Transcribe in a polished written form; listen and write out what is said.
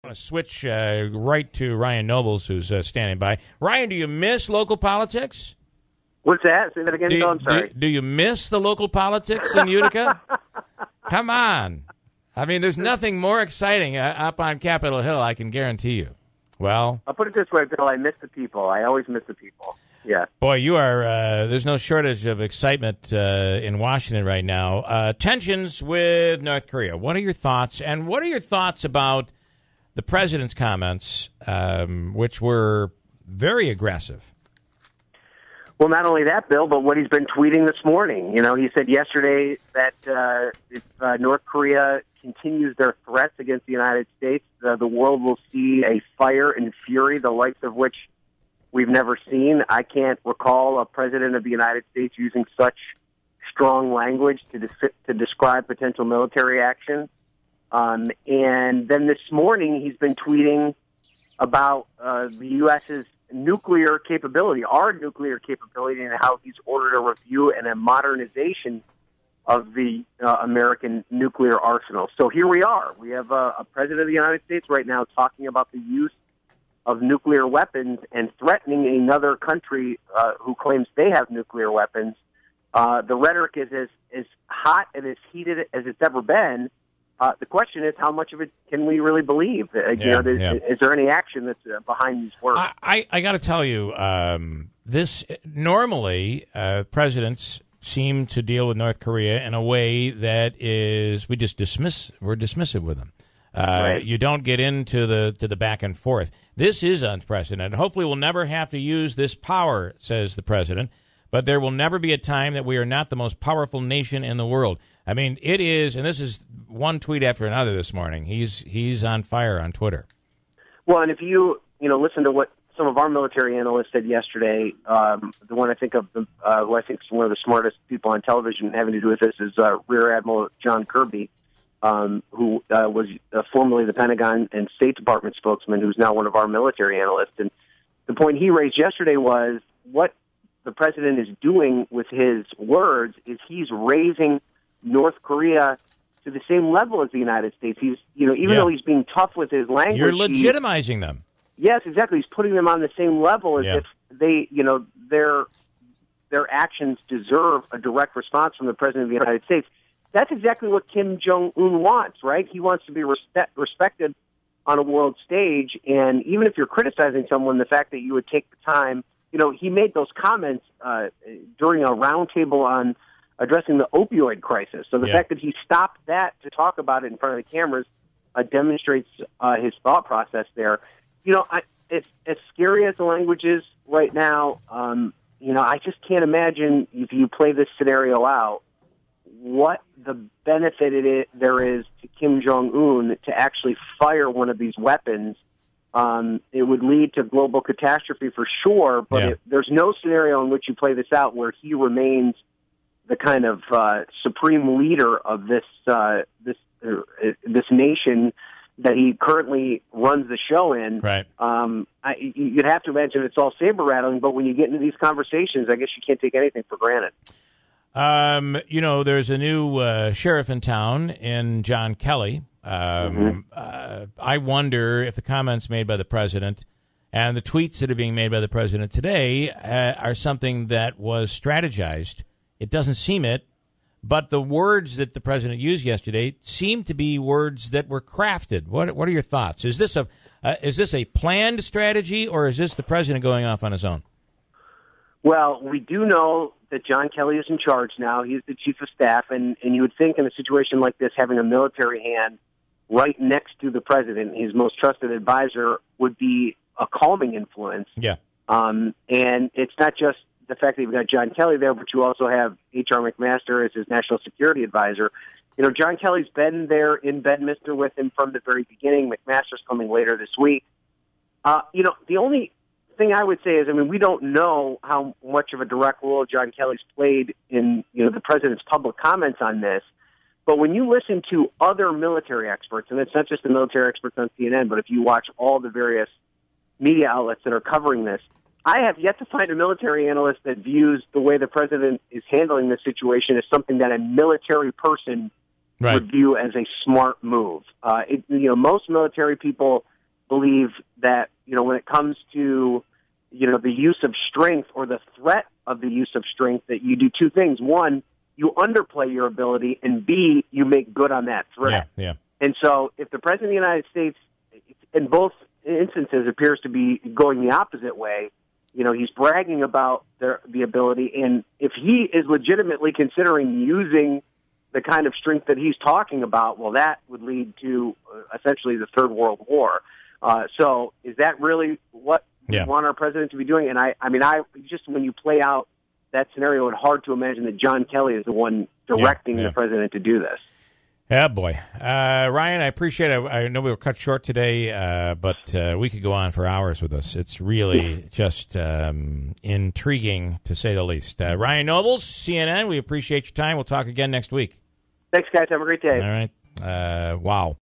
I want to switch right to Ryan Nobles, who's standing by. Ryan, do you miss local politics? What's that? Say that again. I'm sorry. Do you miss the local politics in Utica? Come on. I mean, there's nothing more exciting up on Capitol Hill, I can guarantee you. Well, I'll put it this way, Bill. I miss the people. I always miss the people. Yeah. Boy, you are. There's no shortage of excitement in Washington right now. Tensions with North Korea. What are your thoughts? And what are your thoughts about the president's comments, which were very aggressive? Well, not only that, Bill, but what he's been tweeting this morning. You know, he said yesterday that if North Korea continues their threats against the United States, the world will see a fire and fury, the likes of which we've never seen. I can't recall a president of the United States using such strong language to describe potential military action. And then this morning, he's been tweeting about the U.S.'s nuclear capability, our nuclear capability, and how he's ordered a review and a modernization of the American nuclear arsenal. So here we are. We have a president of the United States right now talking about the use of nuclear weapons and threatening another country who claims they have nuclear weapons. The rhetoric is as hot and as heated as it's ever been. The question is, how much of it can we really believe? Is there any action that's behind these words? I got to tell you, this normally presidents seem to deal with North Korea in a way that is we're dismissive with them. Right. You don't get into the back and forth. This is unprecedented. Hopefully, we'll never have to use this power, says the president. But there will never be a time that we are not the most powerful nation in the world. I mean, it is, and this is one tweet after another this morning. He's on fire on Twitter. Well, and if you listen to what some of our military analysts said yesterday, the one I think of, who I think is one of the smartest people on television having to do with this is Rear Admiral John Kirby, who was formerly the Pentagon and State Department spokesman, who's now one of our military analysts. And the point he raised yesterday was what the president is doing with his words is he's raising North Korea to the same level as the United States. He's, even though he's being tough with his language, you're legitimizing them. Yes, exactly. He's putting them on the same level as if they, their actions deserve a direct response from the president of the United States. That's exactly what Kim Jong-un wants, right? He wants to be respected on a world stage. And even if you're criticizing someone, the fact that you would take the time, he made those comments during a roundtable on addressing the opioid crisis. So the fact that he stopped that to talk about it in front of the cameras demonstrates his thought process there. It's as scary as the language is right now. I just can't imagine if you play this scenario out, what the benefit there is to Kim Jong-un to actually fire one of these weapons. It would lead to global catastrophe for sure, but there's no scenario in which you play this out where he remains the kind of supreme leader of this nation that he currently runs the show in. Right. You'd have to imagine it's all saber rattling, but when you get into these conversations, I guess you can't take anything for granted. There's a new sheriff in town in John Kelly. I wonder if the comments made by the president and the tweets that are being made by the president today are something that was strategized. It doesn't seem it, but the words that the president used yesterday seem to be words that were crafted. What are your thoughts? Is this a planned strategy, or is this the president going off on his own? Well, we do know that John Kelly is in charge now. He's the chief of staff, and you would think in a situation like this, having a military hand right next to the president, his most trusted advisor, would be a calming influence. Yeah. And it's not just the fact that you've got John Kelly there, but you also have H.R. McMaster as his national security advisor. John Kelly's been there in Bedminster with him from the very beginning. McMaster's coming later this week. The only thing I would say is, we don't know how much of a direct role John Kelly's played in, the president's public comments on this. But when you listen to other military experts, and it's not just the military experts on CNN, but if you watch all the various media outlets that are covering this, I have yet to find a military analyst that views the way the president is handling this situation as something that a military person would view as a smart move. Most military people believe that, when it comes to, the use of strength or the threat of the use of strength, that you do two things. One, you underplay your ability, and B, you make good on that threat. Yeah. And so if the President of the United States, in both instances, appears to be going the opposite way, he's bragging about the ability, and if he is legitimately considering using the kind of strength that he's talking about, well, that would lead to essentially the Third World War. So is that really what we want our president to be doing? And I just, when you play out that scenario, it's hard to imagine that John Kelly is the one directing the president to do this. Yeah, boy. Ryan, I appreciate it. I know we were cut short today, but we could go on for hours with this. It's really just intriguing, to say the least. Ryan Nobles, CNN, we appreciate your time. We'll talk again next week. Thanks, guys. Have a great day. All right. Wow.